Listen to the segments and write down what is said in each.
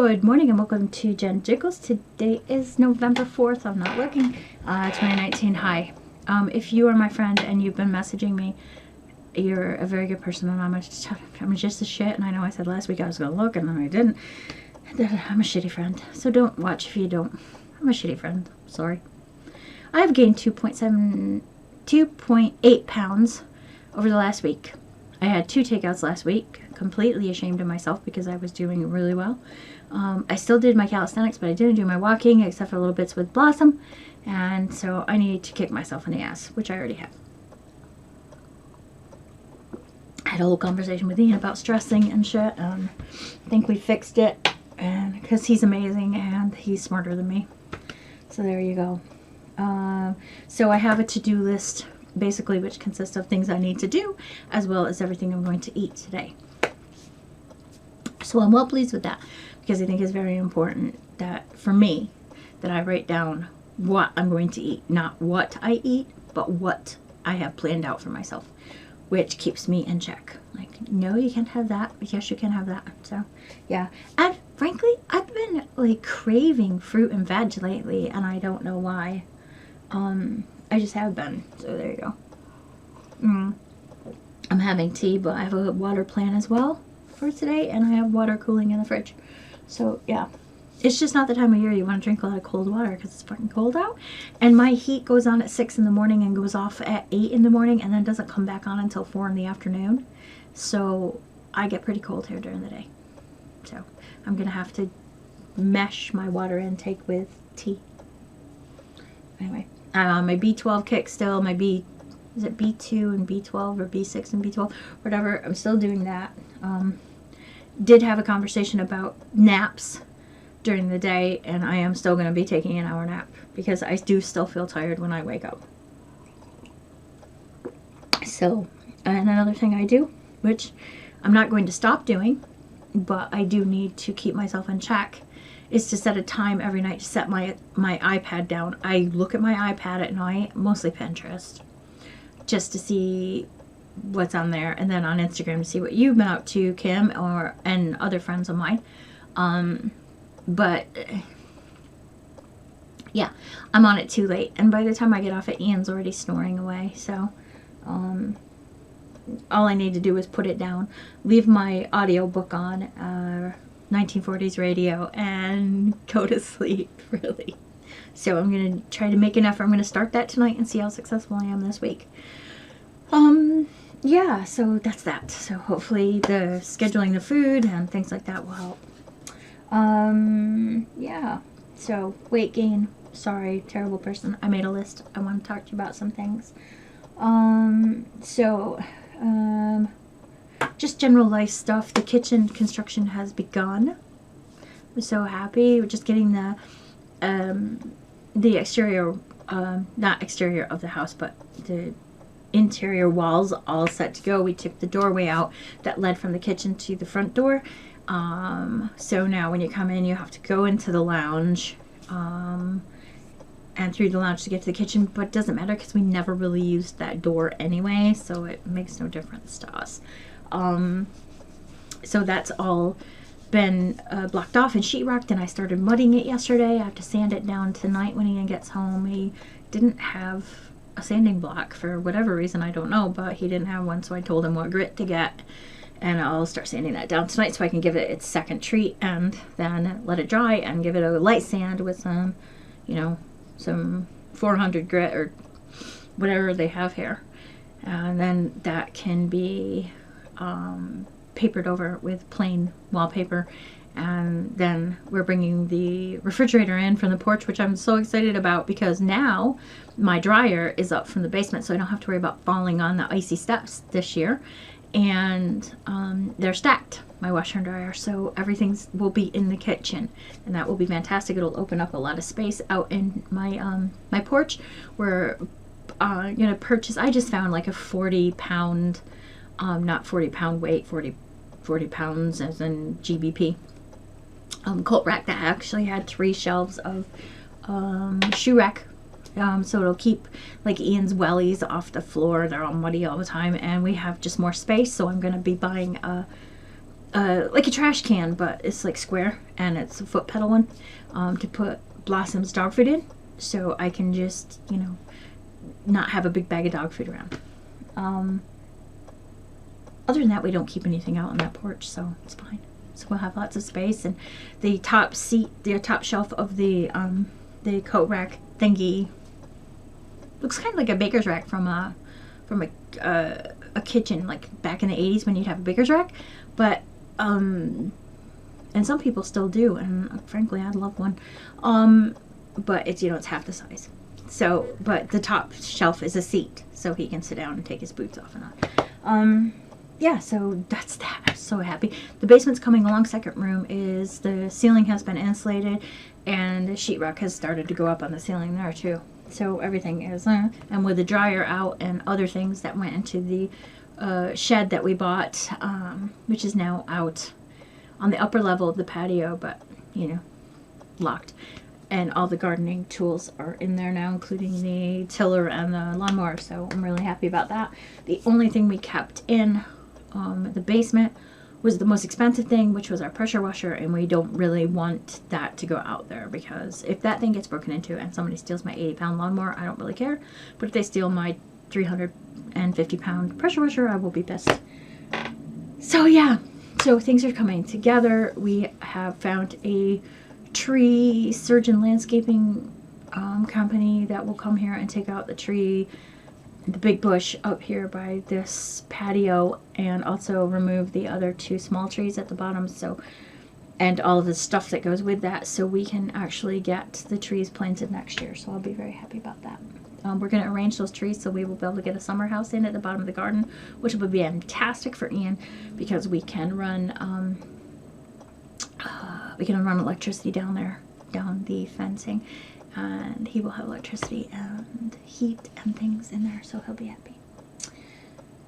Good morning and welcome to Jenn Jiggles. Today is November 4th. I'm not looking. 2019. Hi. If you are my friend and you've been messaging me, you're a very good person, and I'm just a shit. And I know I said last week I was going to look, and then I didn't. I'm a shitty friend. So don't watch if you don't. I'm a shitty friend. Sorry. I have gained 2.8 pounds over the last week. I had 2 takeouts last week. Completely ashamed of myself because I was doing really well. I still did my calisthenics, but I didn't do my walking except for little bits with Blossom, and so I need to kick myself in the ass, which I already have. I had a whole conversation with Ian about stressing and shit. I think we fixed it, and because he's amazing and he's smarter than me. So there you go. So I have a to-do list basically, which consists of things I need to do as well as everything I'm going to eat today. So I'm well pleased with that, because I think it's very important that for me that I write down what I'm going to eat, not what I eat, but what I have planned out for myself, which keeps me in check. Like, no, you can't have that. Yes, you can have that. So yeah. And frankly, I've been like craving fruit and veg lately, and I don't know why. I just have been. So there you go. I'm having tea, but I have a water plan as well for today, and I have water cooling in the fridge. So yeah, it's just not the time of year you want to drink a lot of cold water because it's fucking cold out, and my heat goes on at 6 in the morning and goes off at 8 in the morning and then doesn't come back on until 4 in the afternoon. So I get pretty cold here during the day. So I'm gonna have to mesh my water intake with tea. Anyway, my B12 kick still, my is it B2 and B12 or B6 and B12, whatever, I'm still doing that. Did have a conversation about naps during the day, and I am still going to be taking an hour nap because I do still feel tired when I wake up. So, and another thing I do, which I'm not going to stop doing, but I do need to keep myself in check, is to set a time every night to set my iPad down. I look at my iPad at night, mostly Pinterest, just to see what's on there, and then on Instagram to see what you've been up to, Kim, and other friends of mine. But yeah, I'm on it too late, and by the time I get off it, Ian's already snoring away. So all I need to do is put it down, leave my audiobook on 1940s radio, and go to sleep, really. So I'm gonna try to make an effort. I'm gonna start that tonight and see how successful I am this week. Yeah, so that's that. So hopefully the scheduling the food and things like that will help. Yeah, so weight gain. Sorry, terrible person. I made a list. I want to talk to you about some things. Just general life stuff. The kitchen construction has begun. I'm so happy. We're just getting the exterior, not exterior of the house, but the interior walls all set to go. We took the doorway out that led from the kitchen to the front door. So now when you come in, you have to go into the lounge and through the lounge to get to the kitchen, but it doesn't matter because we never really used that door anyway, so it makes no difference to us. So that's all been blocked off and sheetrocked, and I started mudding it yesterday. I have to sand it down tonight when Ian gets home. He didn't have a sanding block for whatever reason, I don't know, but he didn't have one, so I told him what grit to get, and I'll start sanding that down tonight so I can give it its second treat and then let it dry and give it a light sand with some, you know, some 400 grit or whatever they have here, and then that can be papered over with plain wallpaper. And then we're bringing the refrigerator in from the porch, which I'm so excited about because now my dryer is up from the basement, so I don't have to worry about falling on the icy steps this year. And they're stacked, my washer and dryer, so everything will be in the kitchen, and that will be fantastic. It'll open up a lot of space out in my my porch. We're gonna purchase, I just found like a 40-pound, not 40-pound weight, 40 pounds as in GBP. Coat rack that actually had 3 shelves of shoe rack, so it'll keep like Ian's wellies off the floor. They're all muddy all the time, and we have just more space, so I'm going to be buying like a trash can, but it's like square, and it's a foot pedal one, to put Blossom's dog food in, so I can just, you know, not have a big bag of dog food around. Other than that, we don't keep anything out on that porch, so it's fine. So we'll have lots of space, and the top seat, the top shelf of the coat rack thingy looks kind of like a baker's rack from a kitchen, like back in the 80s when you'd have a baker's rack, but and some people still do, and frankly I'd love one, but it's, you know, it's half the size. So, but the top shelf is a seat, so he can sit down and take his boots off and on. Yeah, so that's that. I'm so happy. The basement's coming along. Second room is, the ceiling has been insulated, and the sheetrock has started to go up on the ceiling there too. So everything is, and with the dryer out and other things that went into the shed that we bought, which is now out on the upper level of the patio, but, you know, locked. And all the gardening tools are in there now, including the tiller and the lawnmower, so I'm really happy about that. The only thing we kept in the basement was the most expensive thing, which was our pressure washer, and we don't really want that to go out there, because if that thing gets broken into and somebody steals my 80-pound lawnmower, I don't really care. But if they steal my 350-pound pressure washer, I will be pissed. So yeah, so things are coming together. We have found a tree surgeon landscaping company that will come here and take out the tree, the big bush up here by this patio, and also remove the other 2 small trees at the bottom, so, and all of the stuff that goes with that, so we can actually get the trees planted next year. So I'll be very happy about that. We're going to arrange those trees so we will be able to get a summer house in at the bottom of the garden, which will be fantastic for Ian, because we can run electricity down there, down the fencing, and he will have electricity and heat and things in there, so he'll be happy.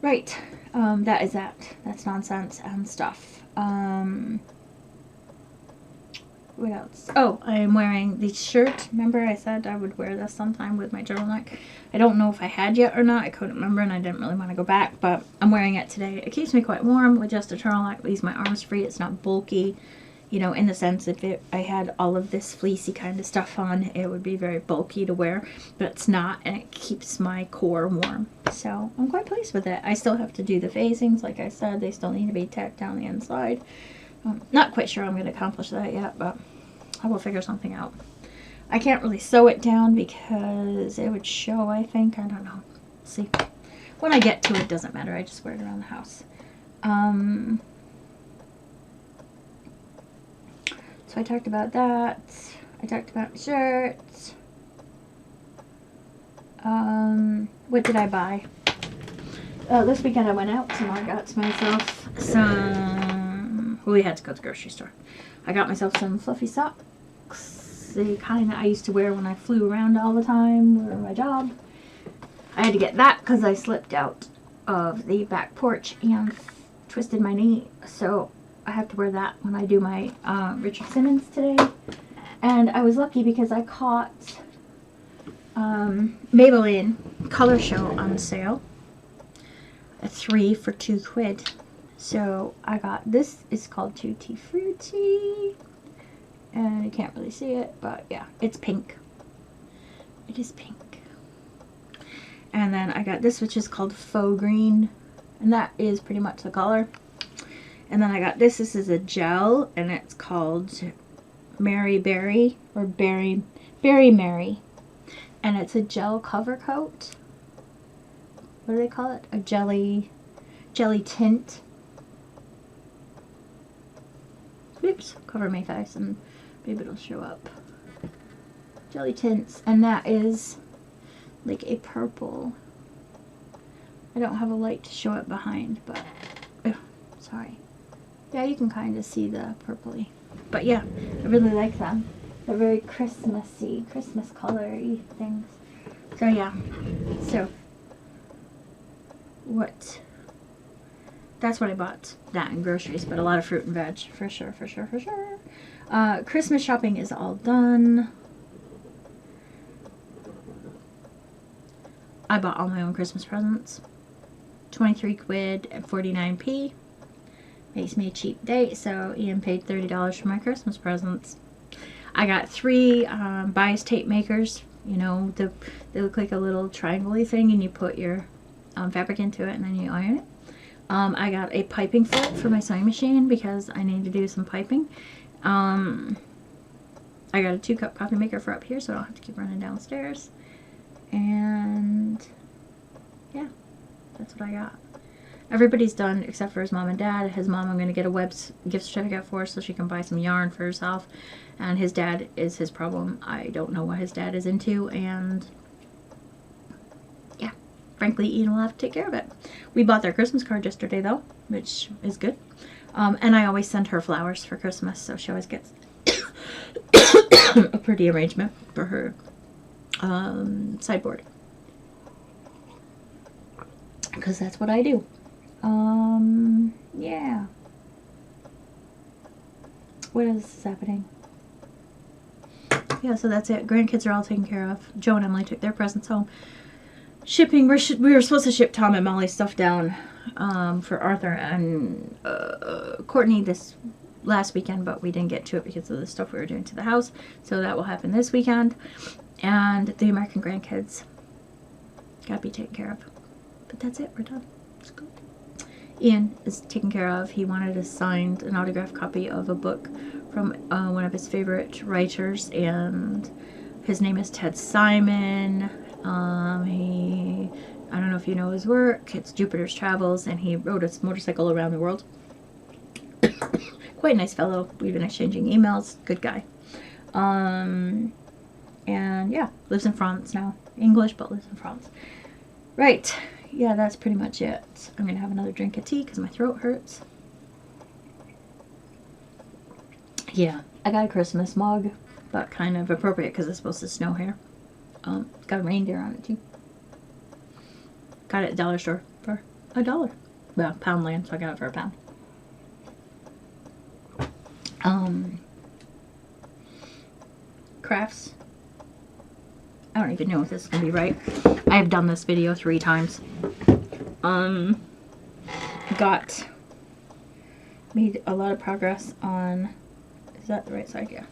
Right, that is that. That's nonsense and stuff. What else? Oh, I am wearing the shirt. Remember I said I would wear this sometime with my turtleneck? I don't know if I had yet or not. I couldn't remember, and I didn't really want to go back, but I'm wearing it today. It keeps me quite warm with just a turtleneck. It leaves my arms free. It's not bulky. You know, in the sense, if I had all of this fleecy kind of stuff on, it would be very bulky to wear, but it's not, and it keeps my core warm. So I'm quite pleased with it. I still have to do the facings, like I said. They still need to be tacked down the inside. Not quite sure I'm going to accomplish that yet, but I will figure something out. I can't really sew it down because it would show, I think. I don't know. See. When I get to it, doesn't matter. I just wear it around the house. So I talked about that. I talked about shirts. What did I buy? This weekend I went out, so I got myself some, well, we had to go to the grocery store. I got myself some fluffy socks, the kind that I used to wear when I flew around all the time for my job. I had to get that because I slipped out of the back porch and twisted my knee, so I have to wear that when I do my Richard Simmons today. And I was lucky because I caught Maybelline Color Show on sale. A 3 for £2. So I got, this is called Tutti Frutti. And you can't really see it, but yeah, it's pink. It is pink. And then I got this, which is called Faux Green. And that is pretty much the color. And then I got this. This is a gel, and it's called Mary Berry, or Berry Mary. And it's a gel cover coat. What do they call it? A jelly tint. Oops, cover my face and maybe it'll show up. Jelly tints, and that is like a purple. I don't have a light to show it behind, but sorry. Yeah, you can kind of see the purpley. But yeah, I really like them. They're very Christmassy, Christmas color-y things. So yeah, so what? That's what I bought. That and groceries, but a lot of fruit and veg, for sure, for sure, for sure. Christmas shopping is all done. I bought all my own Christmas presents. 23 quid and 49p. Makes me a cheap date, so Ian paid $30 for my Christmas presents. I got 3 bias tape makers. You know, they look like a little triangle-y thing, and you put your fabric into it, and then you iron it. I got a piping foot for my sewing machine because I need to do some piping. I got a 2-cup coffee maker for up here, so I don't have to keep running downstairs. And yeah, that's what I got. Everybody's done except for his mom and dad. His mom I'm going to get a web gift certificate for so she can buy some yarn for herself. And his dad is his problem. I don't know what his dad is into, and yeah, frankly, Ian will have to take care of it. We bought their Christmas card yesterday though, which is good. And I always send her flowers for Christmas, so she always gets a pretty arrangement for her sideboard. Because that's what I do. Yeah. What else is happening? Yeah, so that's it. Grandkids are all taken care of. Joe and Emily took their presents home. Shipping, we were supposed to ship Tom and Molly's stuff down for Arthur and Courtney this last weekend, but we didn't get to it because of the stuff we were doing to the house. So that will happen this weekend. And the American grandkids gotta be taken care of. But that's it, we're done. It's good. Ian is taken care of. He wanted a signed, an autographed copy of a book from one of his favorite writers, and his name is Ted Simon. I don't know if you know his work. It's Jupiter's Travels, and he rode a motorcycle around the world. Quite a nice fellow. We've been exchanging emails. Good guy. And yeah, lives in France now. English, but lives in France. Right. Yeah, that's pretty much it. I'm going to have another drink of tea because my throat hurts. Yeah, I got a Christmas mug, but kind of appropriate because it's supposed to snow here. It's got a reindeer on it too. Got it at the dollar store for $1. Well, Poundland, so I got it for £1. Crafts. I don't even know if this is going to be right. I have done this video 3 times. Made a lot of progress on, is that the right side? Yeah.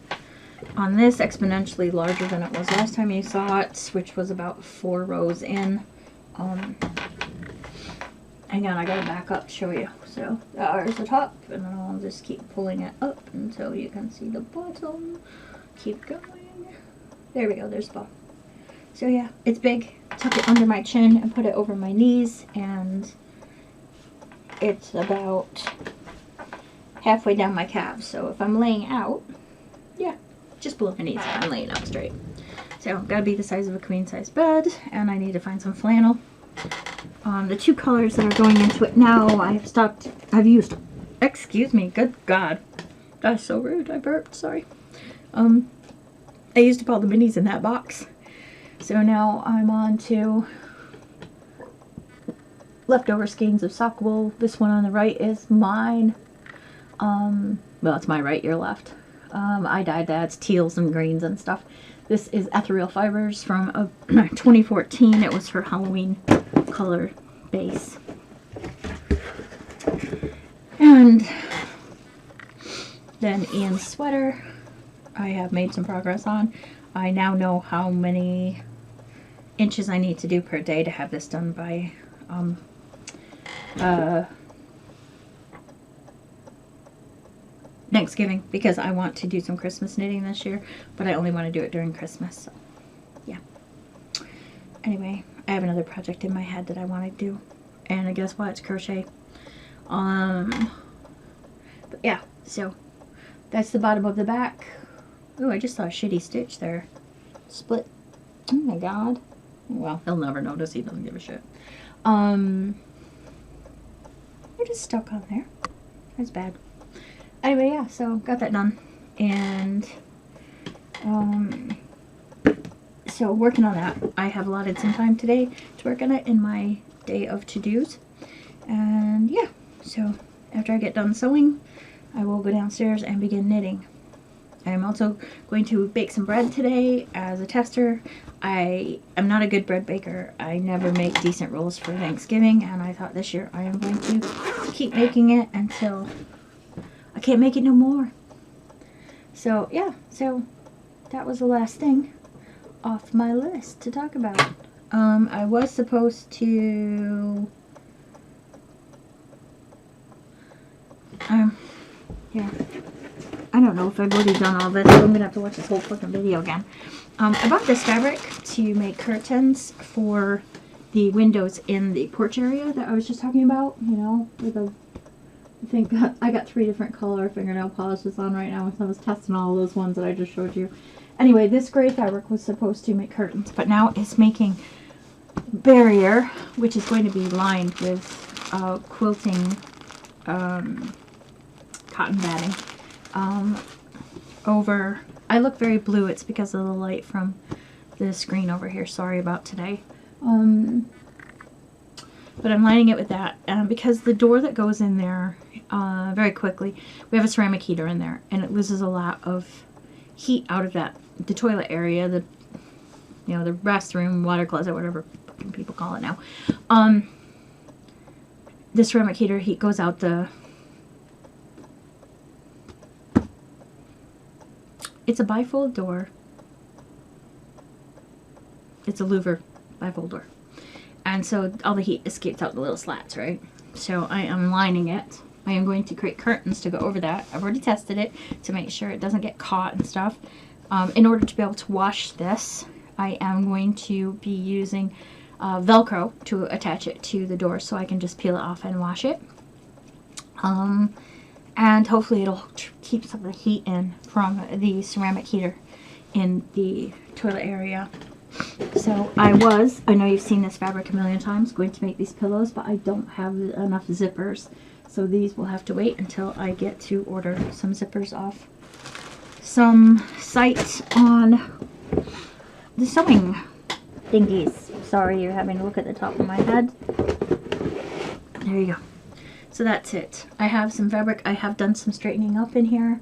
On this, exponentially larger than it was last time you saw it, which was about 4 rows in. Hang on, I gotta back up to show you. So, there's the top, and then I'll just keep pulling it up until you can see the bottom. Keep going. There we go, there's the bottom. So yeah, it's big. Tuck it under my chin and put it over my knees, and it's about halfway down my calves. So if I'm laying out, yeah, just below my knees if I'm laying out straight. So gotta be the size of a queen size bed, and I need to find some flannel. The 2 colors that are going into it now, I've used, excuse me, good God. That's so rude, I burped, sorry. I used up all the minis in that box. So now I'm on to leftover skeins of sock wool. This one on the right is mine. Well, it's my right, your left. I dyed that. It's teals and greens and stuff. This is ethereal fibers from 2014. It was her Halloween color base. And then Ian's sweater I have made some progress on. I now know how many inches I need to do per day to have this done by Thanksgiving, because I want to do some Christmas knitting this year, but I only want to do it during Christmas, so yeah. Anyway, I have another project in my head that I want to do, and I guess what, it's crochet. But yeah, so that's the bottom of the back. Oh, I just saw a shitty stitch there. Split. Oh my God. Well, he'll never notice. He doesn't give a shit. We're just stuck on there. That's bad. Anyway, yeah, so got that done. And so working on that. I have allotted some time today to work on it in my day of to-dos. And yeah, so after I get done sewing, I will go downstairs and begin knitting. I'm also going to bake some bread today as a tester. I am not a good bread baker. I never make decent rolls for Thanksgiving, and I thought this year I am going to keep making it until I can't make it no more. So yeah, so that was the last thing off my list to talk about. I was supposed to yeah, I don't know if I've already done all this, so I'm gonna have to watch this whole fucking video again. I bought this fabric to make curtains for the windows in the porch area that I was just talking about, you know, with a, I think I got 3 different color fingernail polishes on right now, so I was testing all those ones that I just showed you. Anyway, this gray fabric was supposed to make curtains, but now it's making barrier, which is going to be lined with quilting cotton batting over. I look very blue. It's because of the light from the screen over here. Sorry about today. But I'm lining it with that because the door that goes in there very quickly, we have a ceramic heater in there, and it loses a lot of heat out of that, the toilet area, the, you know, the restroom, water closet, whatever people call it now. The ceramic heater heat goes out the, it's a bifold door. It's a louver bifold door. And so all the heat escapes out the little slats, right? So I am lining it. I am going to create curtains to go over that. I've already tested it to make sure it doesn't get caught and stuff. In order to be able to wash this, I am going to be using Velcro to attach it to the door so I can just peel it off and wash it. And hopefully it'll keep some of the heat in from the ceramic heater in the toilet area. So I know you've seen this fabric a million times, going to make these pillows, but I don't have enough zippers. So these will have to wait until I get to order some zippers off some sites on the sewing thingies. Sorry, you're having to look at the top of my head. There you go. So that's it. I have some fabric. I have done some straightening up in here.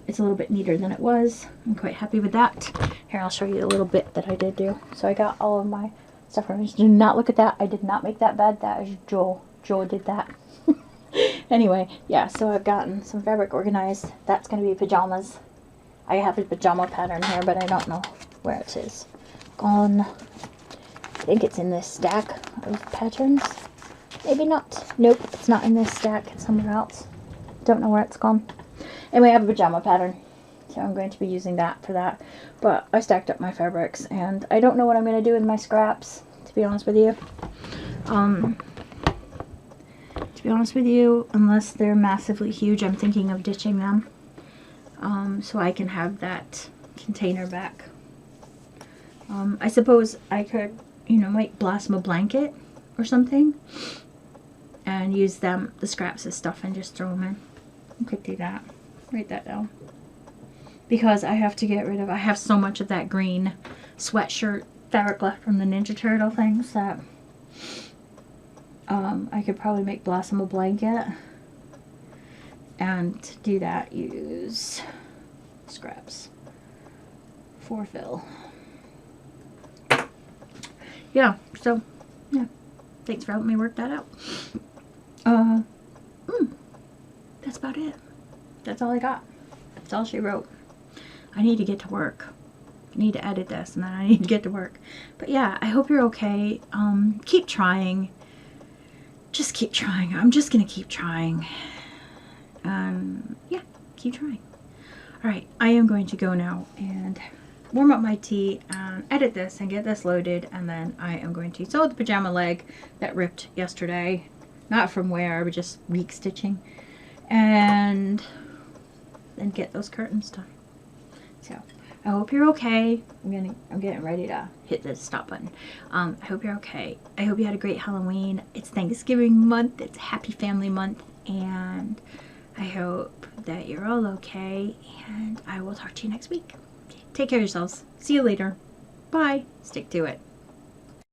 It's a little bit neater than it was. I'm quite happy with that. Here, I'll show you a little bit that I did do. So I got all of my stuff from. Do not look at that. I did not make that bed. That is Joel. Joel did that. Anyway, yeah, so I've gotten some fabric organized. That's going to be pajamas. I have a pajama pattern here, but I don't know where it is. Gone. I think it's in this stack of patterns. Maybe not. Nope, it's not in this stack. It's somewhere else. Don't know where it's gone. Anyway, I have a pajama pattern, so I'm going to be using that for that. But I stacked up my fabrics, and I don't know what I'm going to do with my scraps, to be honest with you. Unless they're massively huge, I'm thinking of ditching them, so I can have that container back. I suppose I could, you know, might blossom a blanket or something, and use them, the scraps as stuff, and just throw them in. I could do that. Write that down. Because I have to get rid of, I have so much of that green sweatshirt fabric left from the Ninja Turtle things that I could probably make blossom a blanket. And to do that, use scraps for fill. Yeah, so, yeah. Thanks for helping me work that out. That's about it. That's all I got. That's all she wrote. I need to get to work. I need to edit this, and then I need to get to work. But yeah, I hope you're okay. Keep trying. Just keep trying. I'm just gonna keep trying. Yeah, keep trying. Alright, I am going to go now and warm up my tea and edit this and get this loaded, and then I am going to sew the pajama leg that ripped yesterday. Not from wear, but just weak stitching. And then get those curtains done. So I hope you're okay. I'm getting ready to hit the stop button. I hope you're okay. I hope you had a great Halloween. It's Thanksgiving month. It's Happy Family Month, and I hope that you're all okay. And I will talk to you next week. Okay, take care of yourselves. See you later. Bye. Stick to it.